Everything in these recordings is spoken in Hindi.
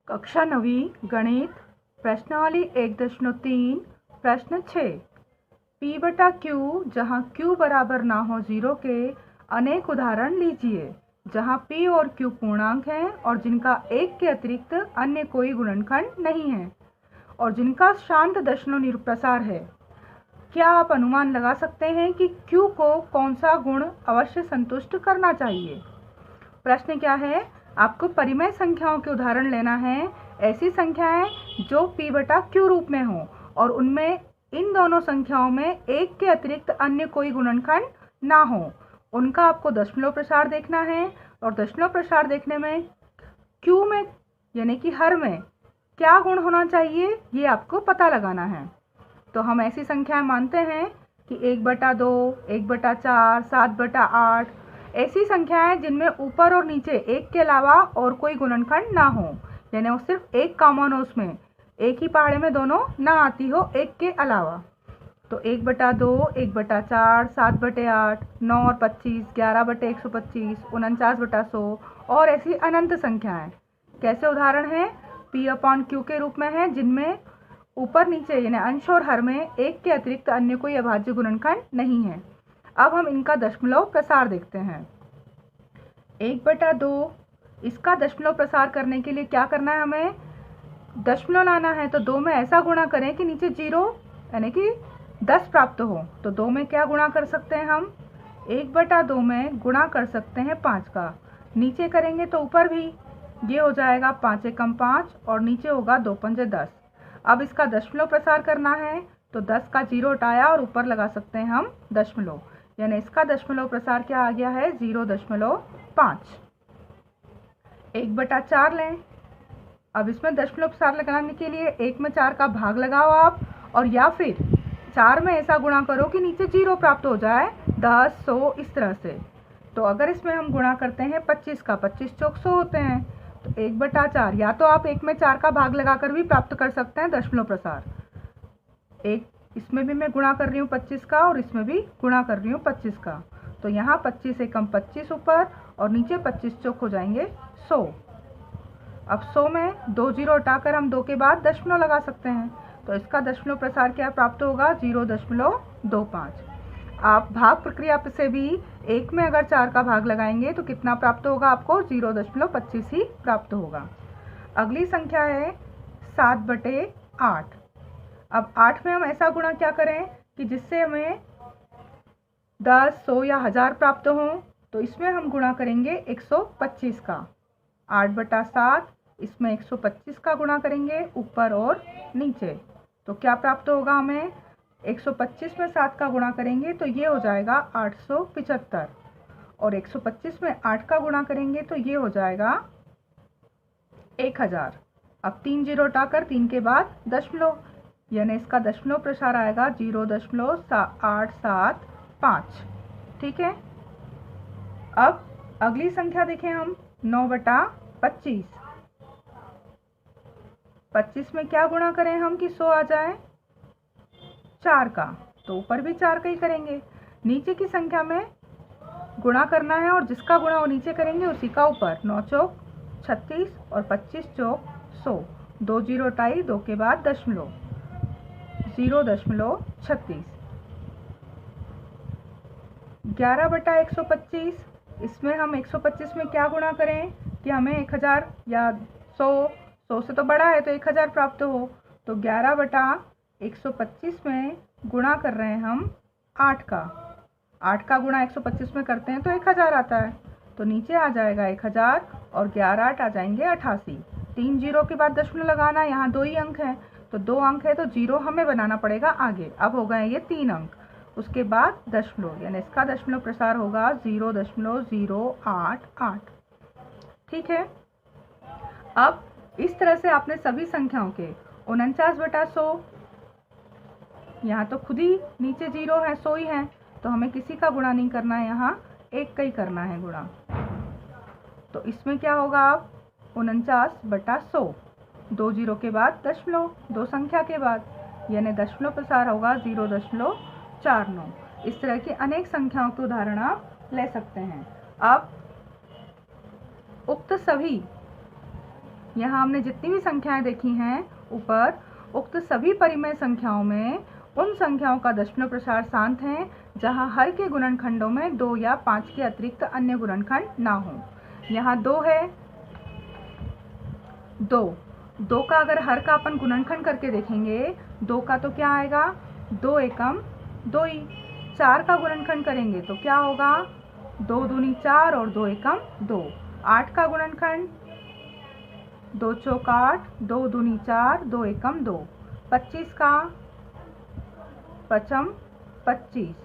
कक्षा 9वीं गणित प्रश्नावली 1.3 प्रश्न 6 P बटा Q जहाँ Q बराबर ना हो 0 के अनेक उदाहरण लीजिए जहाँ P और Q पूर्णांक हैं और जिनका 1 के अतिरिक्त अन्य कोई गुणनखंड नहीं है और जिनका शांत दशमलव निरप्रसार है। क्या आप अनुमान लगा सकते हैं कि Q को कौन सा गुण अवश्य संतुष्ट करना चाहिए? प्रश्न क्या है? आपको परिमेय संख्याओं के उदाहरण लेना है, ऐसी संख्याएं जो P बटा Q रूप में हो और उनमें इन दोनों संख्याओं में 1 के अतिरिक्त अन्य कोई गुणनखंड ना हो। उनका आपको दशमलव प्रसार देखना है और दशमलव प्रसार देखने में Q में यानी कि हर में क्या गुण होना चाहिए ये आपको पता लगाना है। तो हम ऐसी संख्याएं मानते हैं कि 1/2, 1/4, 7/8 ऐसी संख्याएं जिनमें ऊपर और नीचे 1 के अलावा और कोई गुणनखंड ना हो, यानी वो सिर्फ एक कॉमन हो, उसमें एक ही पहाड़े में दोनों ना आती हो 1 के अलावा। तो 1/2, 1/4, 7/8, 9 और 25, 11/125, 49/100 और ऐसी अनंत संख्याएं कैसे उदाहरण हैं? P/Q के रूप में है जिनमें ऊपर नीचे यानी अंश और हर में 1 के अतिरिक्त अन्य कोई अभाज्य गुणनखंड नहीं है। अब हम इनका दशमलव प्रसार देखते हैं। 1/2 इसका दशमलव प्रसार करने के लिए क्या करना है? हमें दशमलव लाना है, तो 2 में ऐसा गुणा करें कि नीचे 0 यानी कि 10 प्राप्त हो। तो 2 में क्या गुणा कर सकते हैं हम? 1/2 में गुणा कर सकते हैं 5 का, नीचे करेंगे तो ऊपर भी ये हो जाएगा 5 एकम 5 और नीचे होगा 2 पंजे 10। अब इसका दशमलव प्रसार करना है तो 10 का 0 हटाया और ऊपर लगा सकते हैं हम दशमलव, यानी इसका दशमलव प्रसार क्या आ गया है? 0.5। 1/4 लें। अब इसमें दशमलव प्रसार लगाने के लिए 1 में 4 का भाग लगाओ आप, और या फिर 4 में ऐसा गुणा करो कि नीचे 0 प्राप्त हो जाए, 10, 100 इस तरह से। तो अगर इसमें हम गुणा करते हैं 25 का, 25 चौक 100 होते हैं, तो 1/4 या तो आप 1 में 4 का भाग लगाकर भी प्राप्त कर सकते हैं दशमलव प्रसार। एक इसमें भी मैं गुणा कर रही हूँ 25 का और इसमें भी गुणा कर रही हूँ 25 का, तो यहाँ 25 एकम 25 ऊपर और नीचे 25 चौक हो जाएंगे 100। अब 100 में 2 0 हटाकर हम 2 के बाद दशमलव लगा सकते हैं, तो इसका दशमलव प्रसार क्या प्राप्त होगा? 0.25। आप भाग प्रक्रिया से भी 1 में अगर 4 का भाग लगाएंगे तो कितना प्राप्त होगा आपको? 0.25 ही प्राप्त होगा। अगली संख्या है 7/8। अब 8 में हम ऐसा गुणा क्या करें कि जिससे हमें 10, 100 या 1000 प्राप्त हो, तो इसमें हम गुणा करेंगे 125 का। 8/7 इसमें 125 का गुणा करेंगे ऊपर और नीचे, तो क्या प्राप्त होगा हमें? 125 में 7 का गुणा करेंगे तो ये हो जाएगा 875, और 125 में 8 का गुणा करेंगे तो ये हो जाएगा 1000। अब 3 0 हटाकर 3 के बाद दशमलव, यानी इसका दशमलव प्रसार आएगा 0.875। ठीक है। अब अगली संख्या देखें हम 9/25। 25 में क्या गुणा करें हम कि 100 आ जाए? 4 का, तो ऊपर भी 4 का ही करेंगे। नीचे की संख्या में गुणा करना है और जिसका गुणा वो नीचे करेंगे उसी का ऊपर। 9 चौक 36 और 25 चौक 100। 2 0 हटाई, 2 के बाद दशमलव, 0.36। 11/125 इसमें हम 125 में क्या गुणा करें कि हमें 1000 या 100 से तो बड़ा है तो 1000 प्राप्त हो, तो 11/125 में गुणा कर रहे हैं हम 8 का। 8 का गुणा 125 में करते हैं तो 1000 आता है, तो नीचे आ जाएगा 1000 और 11 8 आ जाएंगे 88। 3 0 के बाद दशमलव लगाना, यहाँ 2 ही अंक हैं तो 2 अंक है तो 0 हमें बनाना पड़ेगा आगे। अब हो गए ये 3 अंक, उसके बाद दशमलव, यानी इसका दशमलव प्रसार होगा 0.088। ठीक है। अब इस तरह से आपने सभी संख्याओं के 49/100, यहाँ तो खुद ही नीचे 0 है, 100 ही है, तो हमें किसी का गुणा नहीं करना है, यहाँ 1 का ही करना है गुणा। तो इसमें क्या होगा? आप 49/100, 2 0 के बाद दशमलव, 2 संख्या के बाद, यानी दशमलव प्रसार होगा 0.49। इस तरह की अनेक संख्याओं के उदाहरण आप ले सकते हैं। अब उक्त सभी यहाँ हमने जितनी भी संख्याएं देखी हैं ऊपर, उक्त सभी परिमेय संख्याओं में उन संख्याओं का दशमलव प्रसार शांत है जहाँ हर के गुणनखंडों में 2 या 5 के अतिरिक्त अन्य गुणनखंड ना हो। यहाँ 2 है, 2 का अगर हर का अपन गुणनखंड करके देखेंगे 2 का तो क्या आएगा, 2 एकम 2 ही। 4 का गुणनखंड करेंगे तो क्या होगा, 2 दूनी 4 और 2 एकम 2। 8 का गुणनखंड 2 चौक 8, 2 दूनी 4, 2 एकम 2। 25 का पचम 25,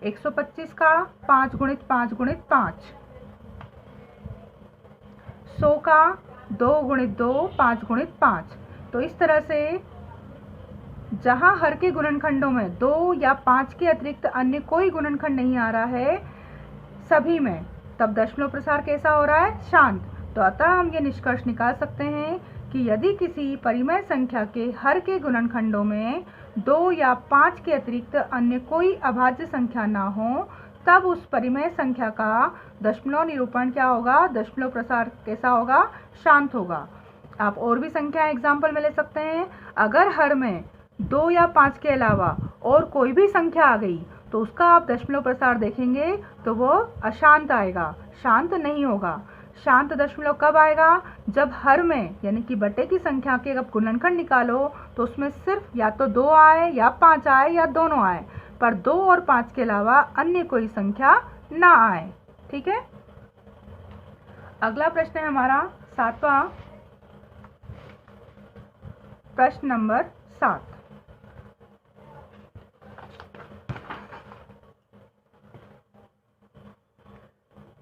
125 का 5 गुणित 5 गुणित 5। 100 का 2 गुणित 2, 5 गुणित 5। तो इस तरह से जहां हर के गुणनखंडों में 2 या 5 के अतिरिक्त अन्य कोई गुणनखंड नहीं आ रहा है सभी में, तब दशमलव प्रसार कैसा हो रहा है, शांत। तो अतः हम ये निष्कर्ष निकाल सकते हैं कि यदि किसी परिमेय संख्या के हर के गुणनखंडों में 2 या 5 के अतिरिक्त अन्य कोई अभाज्य संख्या ना हो, तब उस परिमेय संख्या का दशमलव निरूपण क्या होगा, दशमलव प्रसार कैसा होगा, शांत होगा। आप और भी संख्या एग्जाम्पल में ले सकते हैं। अगर हर में 2 या 5 के अलावा और कोई भी संख्या आ गई तो उसका आप दशमलव प्रसार देखेंगे तो वो अशांत आएगा, शांत नहीं होगा। शांत दशमलव कब आएगा, जब हर में यानी कि बटे की संख्या के अब गुणनखंड निकालो तो उसमें सिर्फ या तो 2 आए या 5 आए या दोनों आए, पर 2 और 5 के अलावा अन्य कोई संख्या ना आए। ठीक है। अगला प्रश्न है हमारा 7वां, प्रश्न नंबर 7।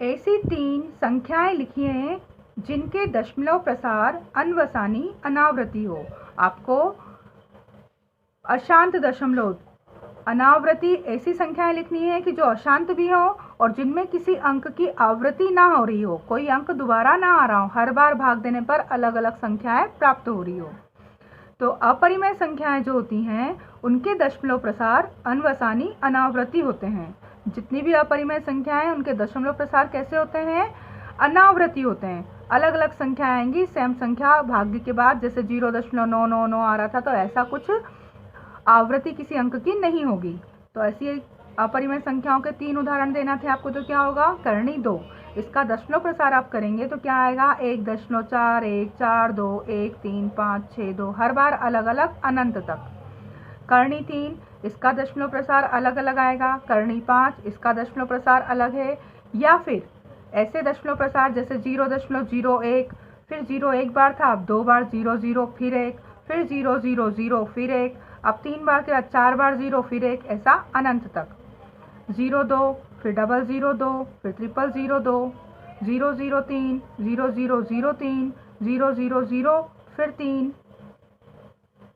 ऐसी 3 संख्याएं लिखिए जिनके दशमलव प्रसार अनवसानी अनावृत्ति हो। आपको अशांत दशमलव अनावृत्ति ऐसी संख्याएं लिखनी है कि जो अशांत भी हो और जिनमें किसी अंक की आवृत्ति ना हो रही हो, कोई अंक दोबारा ना आ रहा हो, हर बार भाग देने पर अलग अलग संख्याएं प्राप्त हो रही हो। तो अपरिमेय संख्याएं जो होती हैं उनके दशमलव प्रसार अनवसानी अनावृत्ति होते हैं। जितनी भी अपरिमेय संख्याएं हैं उनके दशमलव प्रसार कैसे होते हैं, अनावृत्ति होते हैं। अलग अलग संख्या आएंगी सेम संख्या भाग्य के बाद, जैसे 0.999 आ रहा था तो ऐसा कुछ आवृत्ति किसी अंक की नहीं होगी। तो ऐसी अपरिमेय संख्याओं के 3 उदाहरण देना थे आपको, तो क्या होगा, करणी 2। इसका दशमलव प्रसार आप करेंगे तो क्या आएगा, 1.4, 1, 4, 2, 1, 3, 5, 6, 2, हर बार अलग अलग अनंत तक। करणी 3, इसका दशमलव प्रसार अलग अलग आएगा। करणी 5, इसका दशमलव प्रसार अलग है। या फिर ऐसे दशमलव प्रसार जैसे 0.01, फिर 0 एक बार था, अब 2 बार 0, फिर 1, फिर 0, फिर 1, अब 3 बार के बाद 4 बार 0, फिर 1, ऐसा अनंत तक। 0.2, फिर 0.002, फिर 0.002, 0.03, 0.003, 0.00, फिर 3।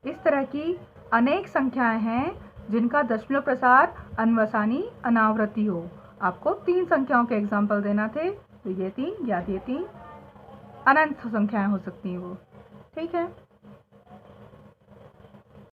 इस तरह की अनेक संख्याएं हैं जिनका दशमलव प्रसार अनवसानी अनावृत्ति हो। आपको 3 संख्याओं के एग्जाम्पल देना थे, तो ये 3 या ये 3 अनंत संख्याएं हो सकती हैं वो। ठीक है।